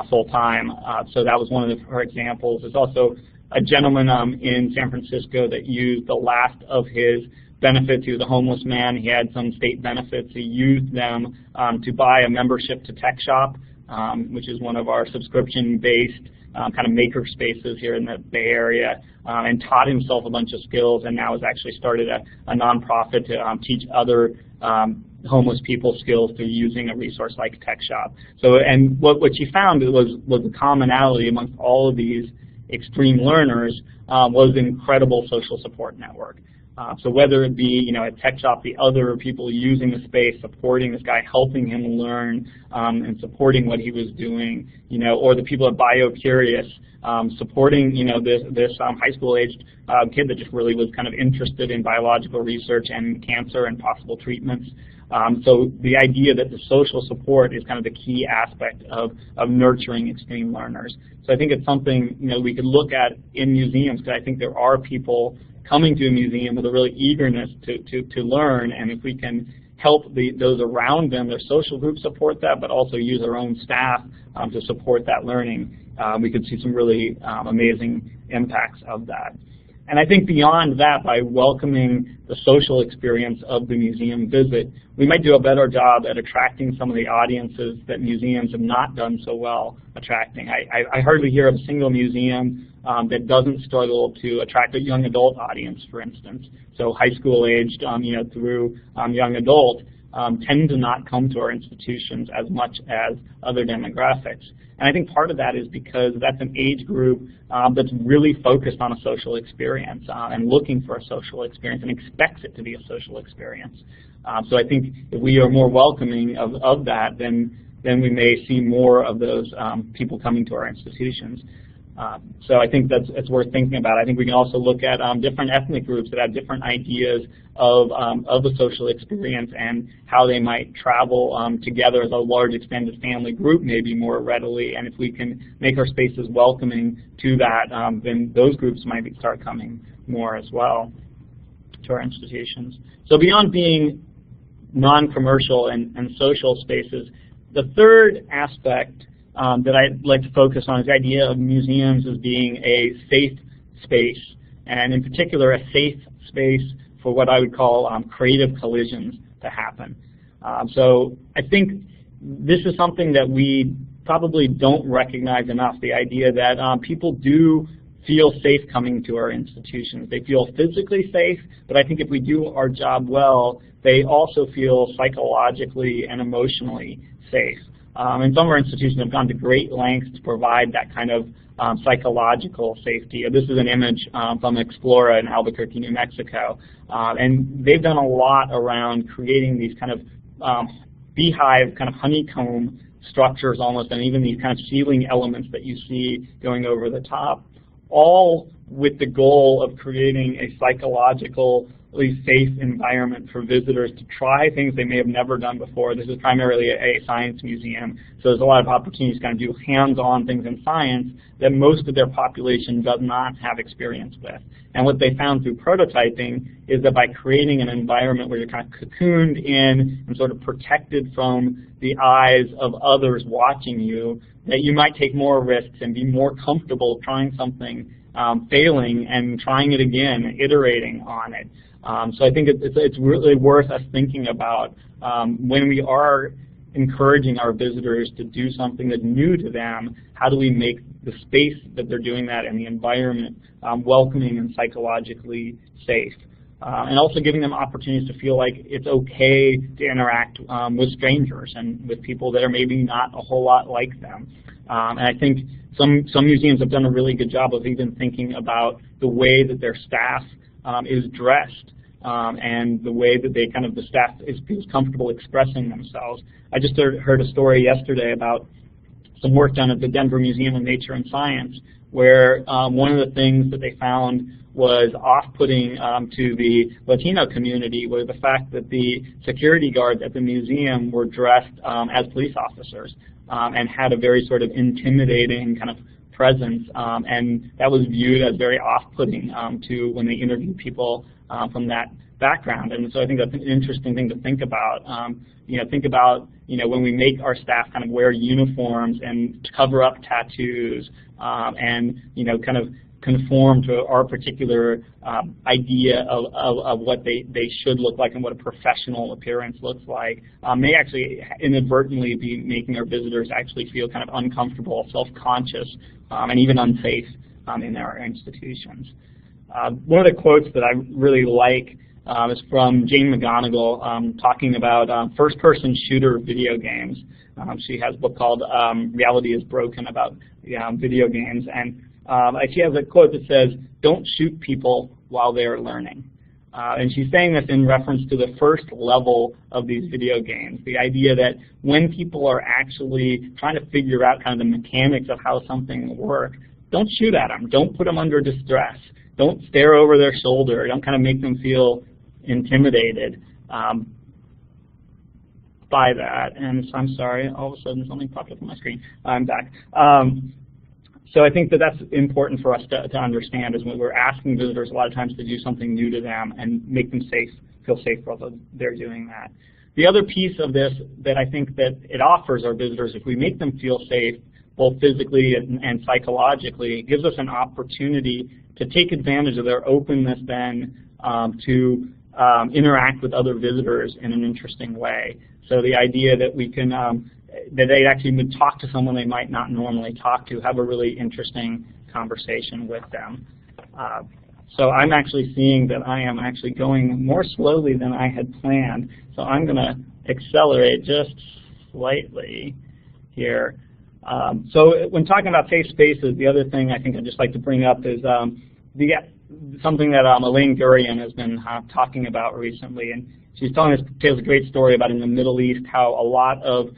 full-time. So that was one of her examples. There's also a gentleman in San Francisco that used the last of his benefits. He was a homeless man. He had some state benefits. He used them to buy a membership to Tech Shop, which is one of our subscription-based kind of maker spaces here in the Bay Area, and taught himself a bunch of skills, and now has actually started a nonprofit to teach other homeless people skills through using a resource like Tech Shop. So, and what she found was a commonality amongst all of these extreme learners was an incredible social support network. So whether it be, at Tech Shop, the other people using the space, supporting this guy, helping him learn, and supporting what he was doing, or the people at BioCurious, supporting, this high school-aged kid that just really was kind of interested in biological research and cancer and possible treatments. So the idea that the social support is kind of the key aspect of nurturing extreme learners. So I think it's something we could look at in museums, because I think there are people coming to a museum with a really eagerness to learn, and if we can help those around them, their social group support that, but also use our own staff to support that learning, we could see some really amazing impacts of that. And I think beyond that, by welcoming the social experience of the museum visit, we might do a better job at attracting some of the audiences that museums have not done so well attracting. I hardly hear of a single museum that doesn't struggle to attract a young adult audience, for instance. So high school aged, through young adult tend to not come to our institutions as much as other demographics. And I think part of that is because that's an age group that's really focused on a social experience and looking for a social experience and expects it to be a social experience. So I think if we are more welcoming of that, then we may see more of those people coming to our institutions. So I think it's worth thinking about. I think we can also look at different ethnic groups that have different ideas of the social experience and how they might travel together as a large extended family group maybe more readily. And if we can make our spaces welcoming to that, then those groups might start coming more as well to our institutions. So beyond being non-commercial and social spaces, the third aspect that I'd like to focus on is the idea of museums as being a safe space, and in particular a safe space for what I would call creative collisions to happen. So I think this is something that we probably don't recognize enough, the idea that people do feel safe coming to our institutions. They feel physically safe, but I think if we do our job well, they also feel psychologically and emotionally safe. And some of our institutions have gone to great lengths to provide that kind of psychological safety. This is an image from Explora in Albuquerque, New Mexico. And they've done a lot around creating these kind of beehive, kind of honeycomb structures almost, and even these kind of ceiling elements that you see going over the top, all with the goal of creating a psychologically safe environment for visitors to try things they may have never done before. This is primarily a science museum, so there's a lot of opportunities to kind of do hands-on things in science that most of their population does not have experience with. And what they found through prototyping is that by creating an environment where you're kind of cocooned in and sort of protected from the eyes of others watching you, that you might take more risks and be more comfortable trying something, failing and trying it again, iterating on it. So I think it's really worth us thinking about when we are encouraging our visitors to do something that's new to them, how do we make the space that they're doing that and the environment welcoming and psychologically safe. And also giving them opportunities to feel like it's okay to interact with strangers and with people that are maybe not a whole lot like them. And I think some museums have done a really good job of even thinking about the way that their staff is dressed and the way that they the staff feels comfortable expressing themselves. I just heard a story yesterday about some work done at the Denver Museum of Nature and Science, where one of the things that they found was off-putting to the Latino community was the fact that the security guards at the museum were dressed as police officers and had a very sort of intimidating kind of presence, and that was viewed as very off-putting to when they interviewed people from that background. And so I think that's an interesting thing to think about. Think about when we make our staff kind of wear uniforms and cover up tattoos and kind of conform to our particular idea of what they should look like and what a professional appearance looks like, may actually inadvertently be making our visitors actually feel kind of uncomfortable, self-conscious, and even unsafe in our institutions. One of the quotes that I really like is from Jane McGonigal talking about first-person shooter video games. She has a book called Reality is Broken about video games, and she has a quote that says, "Don't shoot people while they are learning." And she's saying this in reference to the first level of these video games, the idea that when people are actually trying to figure out kind of the mechanics of how something works, don't shoot at them. Don't put them under distress. Don't stare over their shoulder. Don't kind of make them feel intimidated by that. And so I'm sorry, all of a sudden something popped up on my screen. I'm back. So I think that that's important for us to understand, is when we're asking visitors a lot of times to do something new to them and make them feel safe while they're doing that. The other piece of this that I think that it offers our visitors, if we make them feel safe, both physically and psychologically, it gives us an opportunity to take advantage of their openness then to interact with other visitors in an interesting way. So the idea that we can that they actually would talk to someone they might not normally talk to, have a really interesting conversation with them. So I'm actually seeing that I am actually going more slowly than I had planned. So I'm going to accelerate just slightly here. So when talking about safe spaces, the other thing I think I'd just like to bring up is something that Elaine Gurian has been talking about recently. And she's tells a great story about in the Middle East how a lot of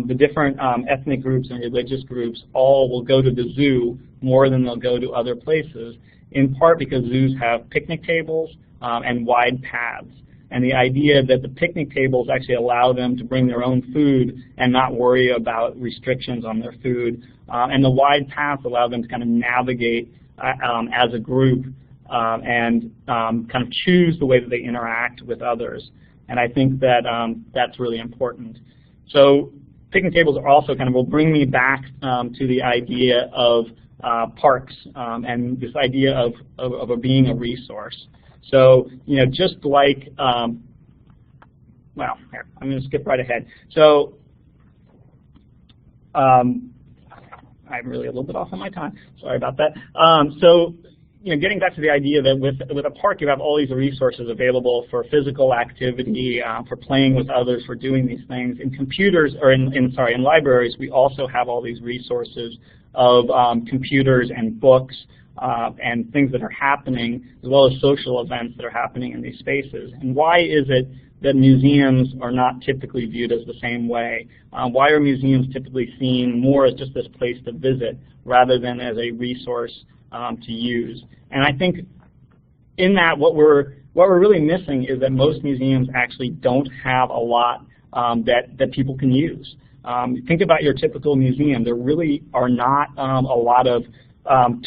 the different ethnic groups and religious groups all will go to the zoo more than they'll go to other places, in part because zoos have picnic tables and wide paths. And the idea that the picnic tables actually allow them to bring their own food and not worry about restrictions on their food. And the wide paths allow them to kind of navigate as a group and kind of choose the way that they interact with others. And I think that that's really important. So picnic tables are also kind of will bring me back to the idea of parks and this idea of being a resource. So, just like, well, here, I'm going to skip right ahead. So, I'm really a little bit off on my time. Sorry about that. So, getting back to the idea that with a park you have all these resources available for physical activity, for playing with others, for doing these things. In computers, or in libraries, we also have all these resources of computers and books and things that are happening, as well as social events that are happening in these spaces. And why is it that museums are not typically viewed as the same way? Why are museums typically seen more as just this place to visit rather than as a resource to use? And I think in that what we're really missing is that most museums actually don't have a lot that people can use. Think about your typical museum. There really are not a lot of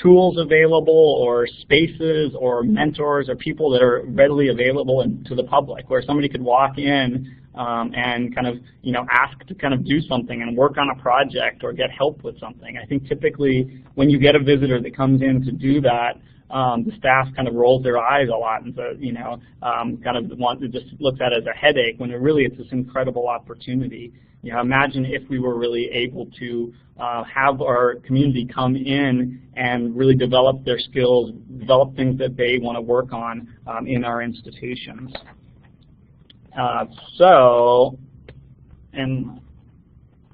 tools available or spaces or mentors or people that are readily available to the public, where somebody could walk in and kind of ask to kind of do something and work on a project or get help with something. I think typically when you get a visitor that comes in to do that, the staff kind of rolls their eyes a lot and says, kind of just looks at it as a headache, when really it's this incredible opportunity. Imagine if we were really able to have our community come in and really develop their skills, develop things that they want to work on in our institutions. And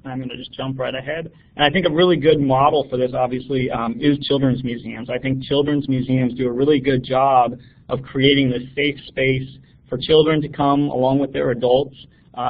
I'm going to just jump right ahead. And I think a really good model for this, obviously, is children's museums. I think children's museums do a really good job of creating this safe space for children to come along with their adults.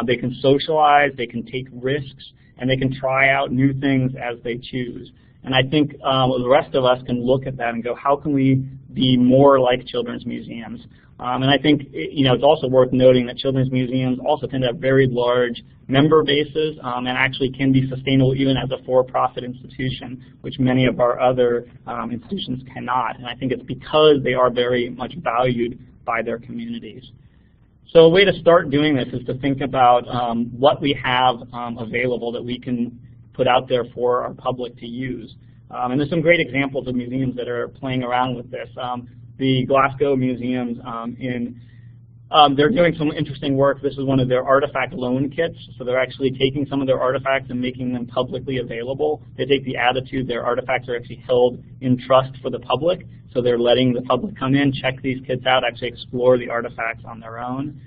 They can socialize, they can take risks, and they can try out new things as they choose. And I think the rest of us can look at that and go, how can we be more like children's museums? And I think it's also worth noting that children's museums also tend to have very large member bases and actually can be sustainable even as a for-profit institution, which many of our other institutions cannot. And I think it's because they are very much valued by their communities. So a way to start doing this is to think about what we have available that we can put out there for our public to use. And there's some great examples of museums that are playing around with this. The Glasgow Museums, they're doing some interesting work. This is one of their artifact loan kits. So they're actually taking some of their artifacts and making them publicly available. They take the attitude their artifacts are actually held in trust for the public. So they're letting the public come in, check these kits out, actually explore the artifacts on their own.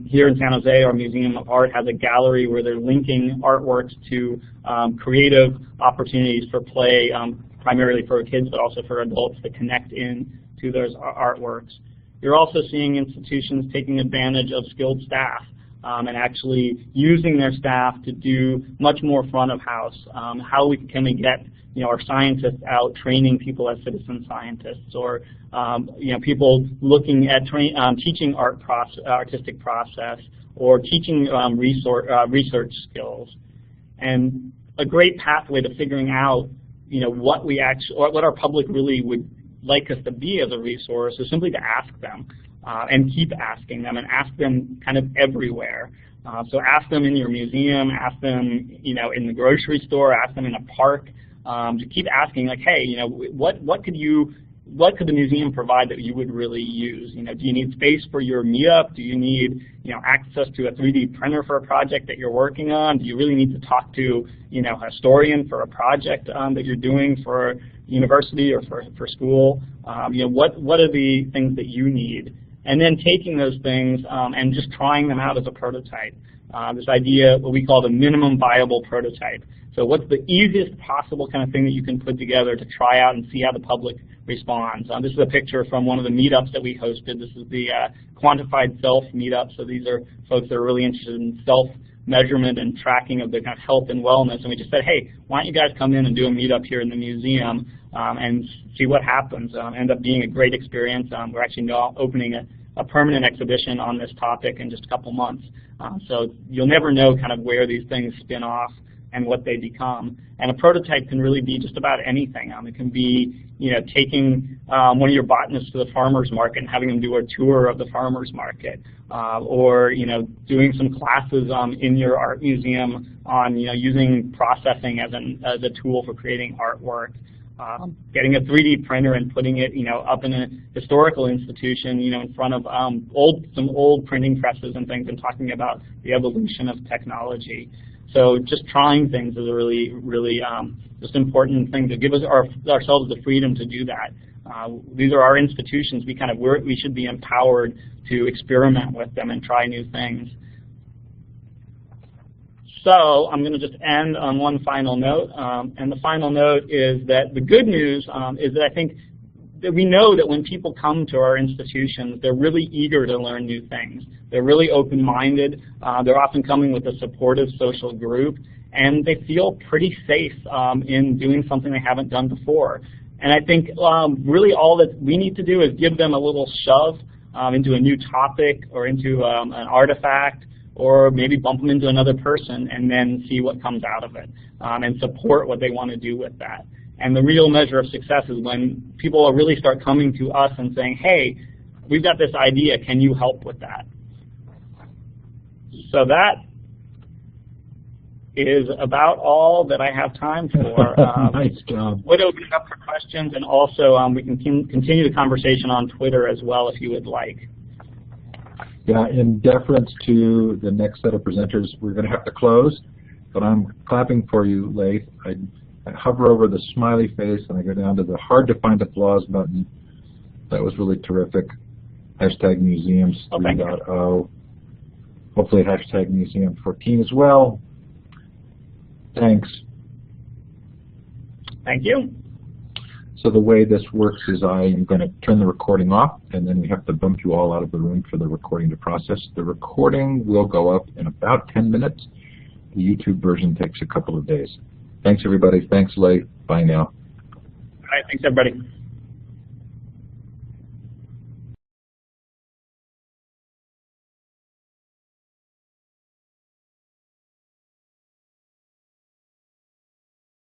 Here in San Jose, our Museum of Art has a gallery where they're linking artworks to creative opportunities for play, primarily for kids, but also for adults to connect in to those artworks. You're also seeing institutions taking advantage of skilled staff and actually using their staff to do much more front of house. How can we get our scientists out training people as citizen scientists, or people looking at teaching artistic process, or teaching research skills. And a great pathway to figuring out what our public really would like us to be as a resource is simply to ask them and keep asking them, and ask them kind of everywhere. So ask them in your museum, ask them in the grocery store, ask them in a park. To keep asking, like, hey, what could the museum provide that you would really use? Do you need space for your meetup? Do you need access to a 3D printer for a project that you're working on? Do you really need to talk to a historian for a project that you're doing for university or for school? What are the things that you need? And then taking those things and just trying them out as a prototype. This idea, what we call the minimum viable prototype. So what's the easiest possible kind of thing that you can put together to try out and see how the public responds? This is a picture from one of the meetups that we hosted. This is the Quantified Self meetup. So these are folks that are really interested in self-measurement and tracking of their kind of health and wellness. And we just said, hey, why don't you guys come in and do a meetup here in the museum and see what happens. End up being a great experience. We're actually now opening a permanent exhibition on this topic in just a couple months. So you'll never know kind of where these things spin off and what they become. And a prototype can really be just about anything. It can be taking one of your botanists to the farmer's market and having them do a tour of the farmer's market, or doing some classes in your art museum on using processing as a tool for creating artwork. Getting a 3D printer and putting it up in a historical institution in front of some old printing presses and things, and talking about the evolution of technology. So just trying things is a really, really just important thing to give us ourselves the freedom to do that. These are our institutions. We should be empowered to experiment with them and try new things. So I'm going to just end on one final note, and the final note is that the good news is that I think that we know that when people come to our institutions, they're really eager to learn new things. They're really open-minded. They're often coming with a supportive social group, and they feel pretty safe in doing something they haven't done before. And I think really all that we need to do is give them a little shove into a new topic or into an artifact, or maybe bump them into another person and then see what comes out of it, and support what they want to do with that. And the real measure of success is when people really start coming to us and saying, hey, we've got this idea, can you help with that? So that is about all that I have time for. Nice job. Would open it up for questions, and also we can continue the conversation on Twitter as well if you would like. Yeah, in deference to the next set of presenters, we're going to have to close, but I'm clapping for you, Lath. I hover over the smiley face and I go down to the hard to find applause button. That was really terrific. Hashtag Museums 3.0. Hopefully hashtag Museum 14 as well. Thanks. Thank you. So the way this works is I am going to turn the recording off, and then we have to bump you all out of the room for the recording to process. The recording will go up in about 10 minutes. The YouTube version takes a couple of days. Thanks, everybody. Thanks, Lath. Bye now. All right, thanks, everybody.